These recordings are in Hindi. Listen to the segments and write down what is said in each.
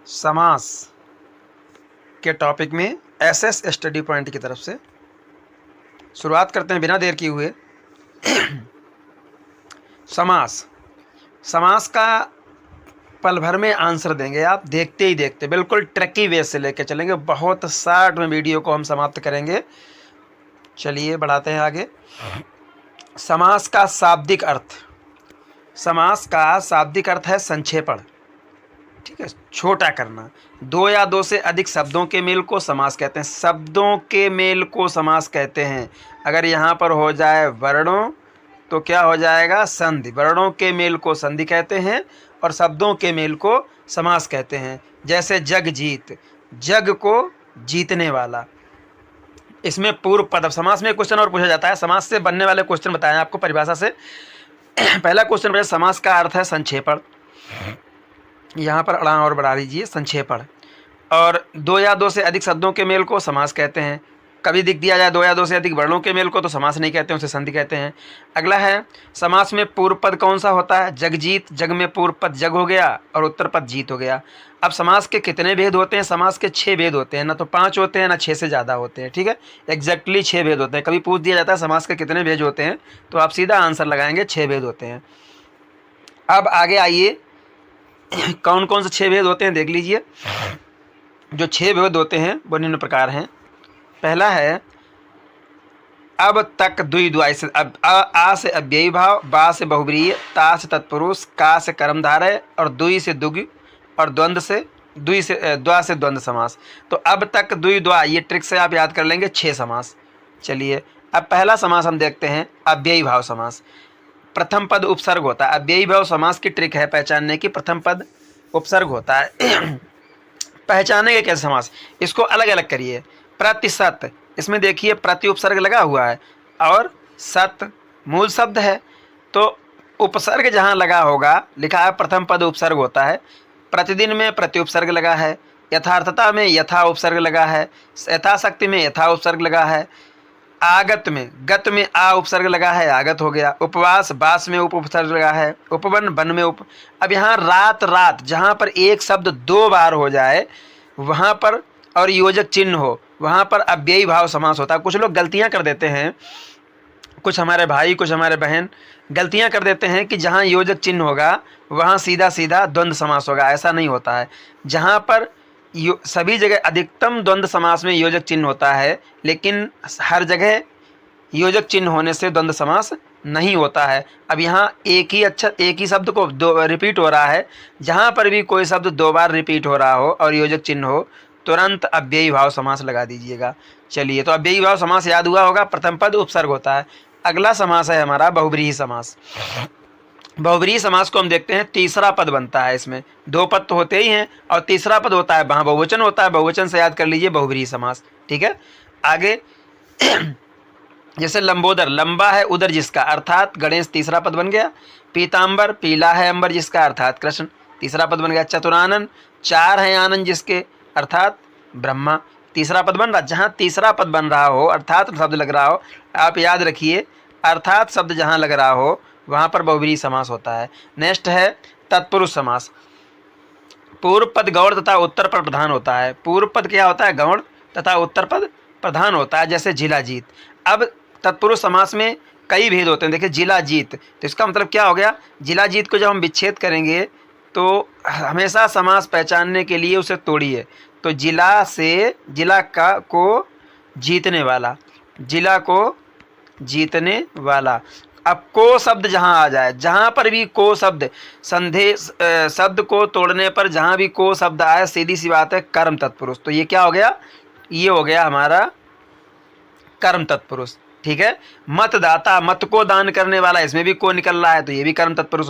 समास के टॉपिक में एसएस स्टडी पॉइंट की तरफ से शुरुआत करते हैं बिना देर किए हुए। समास समास का पल भर में आंसर देंगे आप, देखते ही देखते, बिल्कुल ट्रकी वे से लेके चलेंगे। बहुत शॉर्ट में वीडियो को हम समाप्त करेंगे। चलिए बढ़ाते हैं आगे। समास का शाब्दिक अर्थ, समास का शाब्दिक अर्थ है संक्षेपण, ठीक है, छोटा करना। दो या दो से अधिक शब्दों के मेल को समास कहते हैं। शब्दों के मेल को समास कहते हैं। अगर यहाँ पर हो जाए वर्णों तो क्या हो जाएगा, संधि। वर्णों के मेल को संधि कहते हैं और शब्दों के मेल को समास कहते हैं। जैसे जग जीत, जग को जीतने वाला, इसमें पूर्व पद। अब समास में क्वेश्चन और पूछा जाता है, समास से बनने वाले क्वेश्चन बताएं आपको परिभाषा से। पहला क्वेश्चन है समास का अर्थ है संक्षेपण, यहाँ पर अड़ा और बढ़ा लीजिए, संक्षेपण। और दो या दो से अधिक शब्दों के मेल को समास कहते हैं। कभी दिख दिया जाए दो या दो से अधिक वर्णों के मेल को तो समास नहीं कहते हैं, उसे संधि कहते हैं। अगला है समास में पूर्व पद कौन सा होता है। जगजीत, जग में पूर्व पद जग हो गया और उत्तर पद जीत हो गया। अब समास के कितने भेद होते हैं, समास के 6 भेद होते हैं, ना तो 5 होते हैं ना 6 से ज़्यादा होते हैं, ठीक है। एग्जैक्टली 6 भेद होते हैं। कभी पूछ दिया जाता है समास के कितने भेद होते हैं तो आप सीधा आंसर लगाएंगे 6 भेद होते हैं। अब आगे आइए, कौन कौन से 6 भेद होते हैं देख लीजिए। जो 6 भेद होते हैं वो निम्न प्रकार हैं। पहला है अब तक द्विद्वाई से, अब आ से अव्ययी भाव, बा से बहुब्रीय, ता से तत्पुरुष, का से कर्मधारय और दुई से दुग और द्वंद्व से दुई से द्वा से द्वंद्व समास। तो अब तक द्विद्वा, ये ट्रिक से आप याद कर लेंगे 6 समास। चलिए अब पहला समास हम देखते हैं, अव्ययी भाव समास। प्रथम पद उपसर्ग होता है। अव्ययी भाव समास की ट्रिक है पहचानने की, प्रथम पद उपसर्ग होता है। पहचानेंगे कैसे समास, इसको अलग अलग करिए। प्रतिशत, इसमें देखिए प्रति उपसर्ग लगा हुआ है और सत मूल शब्द है, तो उपसर्ग जहाँ लगा होगा, लिखा है प्रथम पद उपसर्ग होता है। प्रतिदिन में प्रति उपसर्ग लगा है, यथार्थता में यथा उपसर्ग लगा है, यथाशक्ति में यथा उपसर्ग लगा है, आगत में गत में आ उपसर्ग लगा है, आगत हो गया। उपवास, बास में उप उपसर्ग लगा है, उपवन वन में उप। अब यहाँ रात, रात जहाँ पर एक शब्द 2 बार हो जाए वहाँ पर और योजक चिन्ह हो वहाँ पर अव्ययी भाव समास होता है। कुछ लोग गलतियाँ कर देते हैं, कुछ हमारे भाई कुछ हमारे बहन गलतियाँ कर देते हैं कि जहाँ योजक चिन्ह होगा वहाँ सीधा सीधा द्वंद्व समास होगा। ऐसा नहीं होता है। जहाँ पर सभी जगह अधिकतम द्वंद्व समास में योजक चिन्ह होता है, लेकिन हर जगह योजक चिन्ह होने से द्वंद्व समास नहीं होता है। अब यहाँ एक ही अक्षर, एक ही शब्द को दो रिपीट हो रहा है। जहाँ पर भी कोई शब्द 2 बार रिपीट हो रहा हो और योजक चिन्ह हो, तुरंत अव्ययी भाव समास लगा दीजिएगा। चलिए, तो अव्ययी भाव समास याद हुआ होगा, प्रथम पद उपसर्ग होता है। अगला समास है हमारा बहुब्रीहि समास। बहुब्रीहि समास को हम देखते हैं, तीसरा पद बनता है। इसमें 2 पद तो होते ही हैं और तीसरा पद होता है, वहाँ बहुवचन होता है। बहुवचन से याद कर लीजिए बहुब्रीहि समास, ठीक है। आगे जैसे लंबोदर, लंबा है उदर जिसका, अर्थात गणेश, तीसरा पद बन गया। पीताम्बर, पीला है अंबर जिसका, अर्थात कृष्ण, तीसरा पद बन गया। चतुरानन, 4 है आनंद जिसके, अर्थात ब्रह्मा, तीसरा पद बन रहा। जहाँ तीसरा पद बन रहा हो, अर्थात शब्द लग रहा हो, आप याद रखिए अर्थात शब्द जहाँ लग रहा हो वहाँ पर बहुब्रीहि समास होता है। नेक्स्ट है तत्पुरुष समास। पूर्व पद गौण तथा उत्तर पद प्रधान होता है। पूर्व पद क्या होता है, गौण, तथा उत्तर पद प्रधान होता है। जैसे जिला जीत। अब तत्पुरुष समास में कई भेद होते हैं। देखिए जिला जीत, तो इसका मतलब क्या हो गया, जिला जीत को जब हम विच्छेद करेंगे तो हमेशा समास पहचानने के लिए उसे तोड़िए। तो जिला से जिला का को जीतने वाला, जिला को जीतने वाला। अब को शब्द जहाँ आ जाए, जहाँ पर भी को शब्द, संधे शब्द को तोड़ने पर जहाँ भी को शब्द आए, सीधी सी बात है कर्म तत्पुरुष। तो ये क्या हो गया, ये हो गया हमारा कर्म तत्पुरुष, ठीक है। मतदाता, मत को दान करने वाला, इसमें भी को निकल रहा है तो ये भी कर्म तत्पुरुष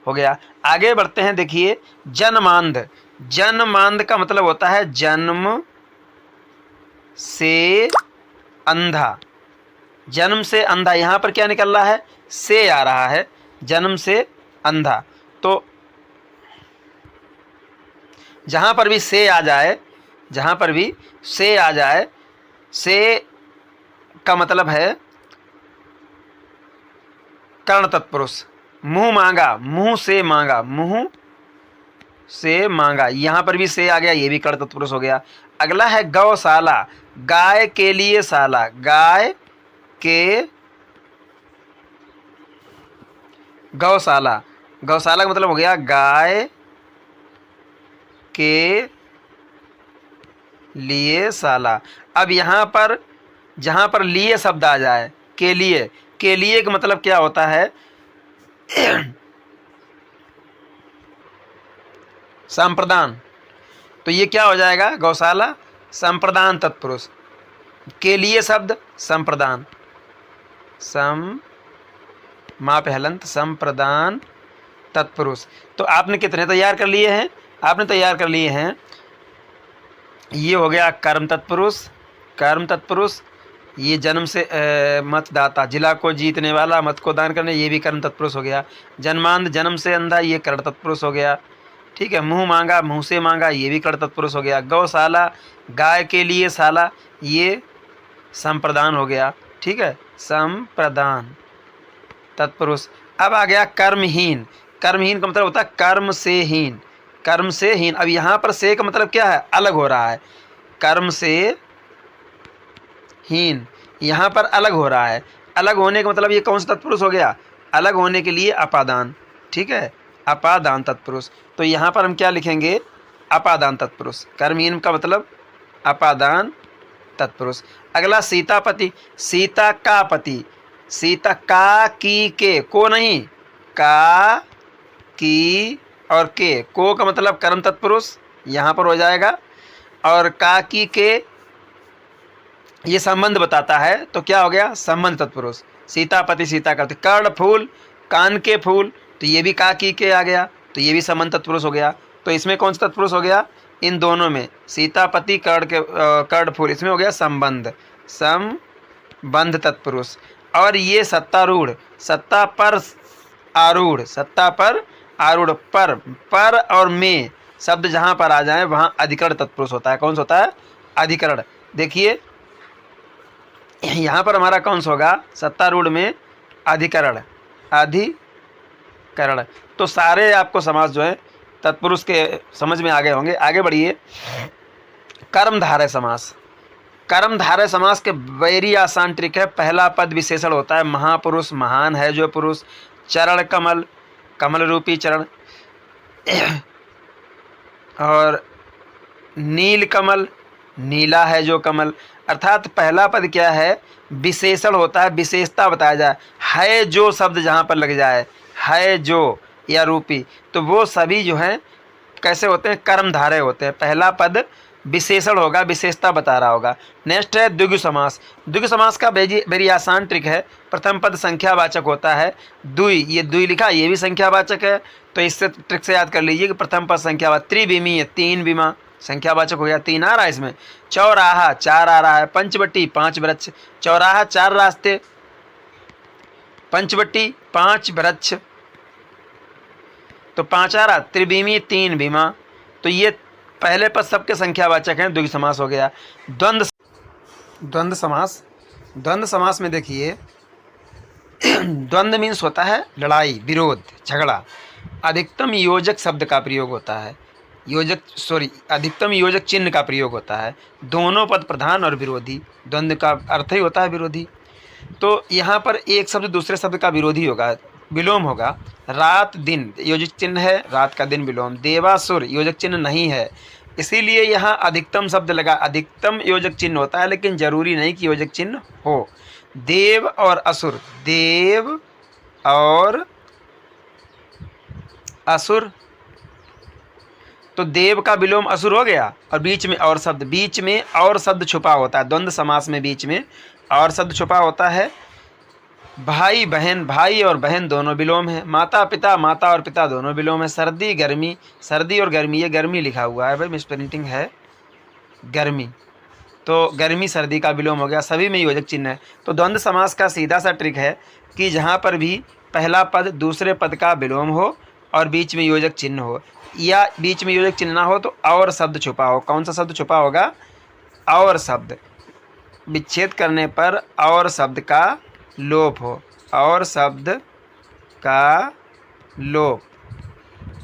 हो गया। आगे बढ़ते हैं, देखिए जन्मांध। जन्मांध का मतलब होता है जन्म से अंधा। जन्म से अंधा, यहाँ पर क्या निकल रहा है, से आ रहा है, जन्म से अंधा। तो जहाँ पर भी से आ जाए, जहाँ पर भी से आ जाए, से का मतलब है कर्ण तत्पुरुष। मुंह मांगा, मुंह से मांगा, मुंह से मांगा, यहाँ पर भी से आ गया, ये भी कर्ण तत्पुरुष हो गया। अगला है गौशाला, गाय के लिए शाला, गाय के गौशाला, गौशाला का मतलब हो गया गाय के लिए शाला। अब यहाँ पर जहाँ पर लिए शब्द आ जाए, के लिए का मतलब क्या होता है संप्रदान, तो ये क्या हो जाएगा गौशाला संप्रदान तत्पुरुष, के लिए शब्द संप्रदान, माँ पे हलंत संप्रदान तत्पुरुष। तो आपने कितने तैयार कर लिए हैं? आपने तैयार कर लिए हैं, ये हो गया कर्म तत्पुरुष, कर्म तत्पुरुष, ये जन्म से मतदाता, जिला को जीतने वाला, मत को दान करने, ये भी कर्म तत्पुरुष हो गया। जन्मांध, जन्म से अंधा, ये कर्ण तत्पुरुष हो गया। ठीक है। मुंह मांगा, मुंह से मांगा, ये भी कर्ण तत्पुरुष हो गया। गौशाला, गाय के लिए शाला, ये संप्रदान हो गया। ठीक है, संप्रदान तत्पुरुष। अब आ गया कर्महीन, कर्महीन का मतलब होता है कर्म से हीन, कर्म से हीन। अब यहाँ पर से का मतलब क्या है? अलग हो रहा है, कर्म से हीन, यहाँ पर अलग हो रहा है। अलग होने का मतलब ये कौन सा तत्पुरुष हो गया? अलग होने के लिए अपादान। ठीक है, अपादान तत्पुरुष। तो यहाँ पर हम क्या लिखेंगे? अपादान तत्पुरुष। कर्महीन का मतलब अपादान तत्पुरुष। अगला सीतापति, सीता का पति, सीता का की के, को नहीं, का की और के, को का मतलब कर्म तत्पुरुष यहाँ पर हो जाएगा, और का की के ये संबंध बताता है, तो क्या हो गया? संबंध तत्पुरुष। सीतापति, सीता का पति। कर्ण फूल, कान के फूल, तो ये भी का की के आ गया, तो ये भी संबंध तत्पुरुष हो गया। तो इसमें कौन सा तत्पुरुष हो गया? इन दोनों में, सीतापति कर्ण फूल, इसमें हो गया संबंध, संबंध तत्पुरुष। और ये सत्तारूढ़, सत्ता पर आरूढ़, सत्ता पर आरूढ़, पर और में शब्द जहाँ पर आ जाए वहाँ अधिकरण तत्पुरुष होता है। कौन सा होता है? अधिकरण। देखिए यहाँ पर हमारा कौन सा होगा? सत्तारूढ़ में अधिकरण, अधिकरण। तो सारे आपको समास जो है तत्पुरुष के समझ में आ गए होंगे। आगे बढ़िए। कर्मधारय समास, कर्मधारय समास के वेरी आसान ट्रिक है। पहला पद विशेषण होता है महापुरुष, महान है जो पुरुष। चरण कमल, कमल रूपी चरण। और नील कमल, नीला है जो कमल। अर्थात पहला पद क्या है? विशेषण होता है, विशेषता बताया जाए। है जो शब्द जहाँ पर लग जाए, है जो या रूपी, तो वो सभी जो हैं कैसे होते हैं? कर्मधारय होते हैं। पहला पद विशेषण होगा, विशेषता बता रहा होगा। नेक्स्ट है द्विगु समास। द्विगु समास का वेरी आसान ट्रिक है। प्रथम पद संख्यावाचक होता है। दुई, ये दुई लिखा, ये भी संख्यावाचक है, तो इससे ट्रिक से याद कर लीजिए कि प्रथम पद संख्यावाचक। त्रिविमी है, तीन विमा, संख्यावाचक हो गया, तीन आ रहा है इसमें। चौराहा, चार आ रहा है। पंचवटी, पांच वृक्ष। चौराहा चार रास्ते, पंचवटी पांच वृक्ष, तो पांच आ रहा। त्रिविमी, तीन बीमा, तो ये पहले पद सबके संख्यावाचक हैं। द्विगु समास हो गया। द्वंद्व समास, द्वंद्व समास में देखिए द्वंद्व मीन्स होता है लड़ाई, विरोध, झगड़ा। अधिकतम योजक शब्द का प्रयोग होता है, अधिकतम योजक चिन्ह का प्रयोग होता है। दोनों पद प्रधान और विरोधी, द्वंद्व का अर्थ ही होता है विरोधी। तो यहाँ पर एक शब्द दूसरे शब्द का विरोधी होगा, विलोम होगा। रात दिन योजक चिन्ह है, रात का दिन विलोम। देवासुर योजक चिन्ह नहीं है, इसीलिए यहाँ अधिकतम शब्द लगा। अधिकतम योजक चिन्ह होता है, लेकिन जरूरी नहीं कि योजक चिन्ह हो। देव और असुर, देव और असुर, तो देव का विलोम असुर हो गया, और बीच में और शब्द, बीच में और शब्द छुपा होता है। द्वंद्व समास में बीच में और शब्द छुपा होता है। भाई बहन, भाई और बहन दोनों विलोम है। माता पिता, माता और पिता दोनों विलोम है। सर्दी गर्मी, सर्दी और गर्मी, ये गर्मी लिखा हुआ है भाई, मिस प्रिंटिंग है, गर्मी, तो गर्मी सर्दी का विलोम हो गया। सभी में योजक चिन्ह है। तो द्वंद्व समास का सीधा सा ट्रिक है कि जहाँ पर भी पहला पद दूसरे पद का विलोम हो और बीच में योजक चिन्ह हो, या बीच में योजक चिन्ह ना हो तो और शब्द छुपा हो। कौन सा शब्द छुपा होगा? और शब्द, विच्छेद करने पर और शब्द का लोप हो, और शब्द का लोप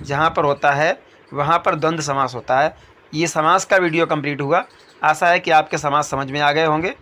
जहाँ पर होता है वहाँ पर द्वंद्व समास होता है। ये समास का वीडियो कंप्लीट हुआ। आशा है कि आपके समास समझ में आ गए होंगे।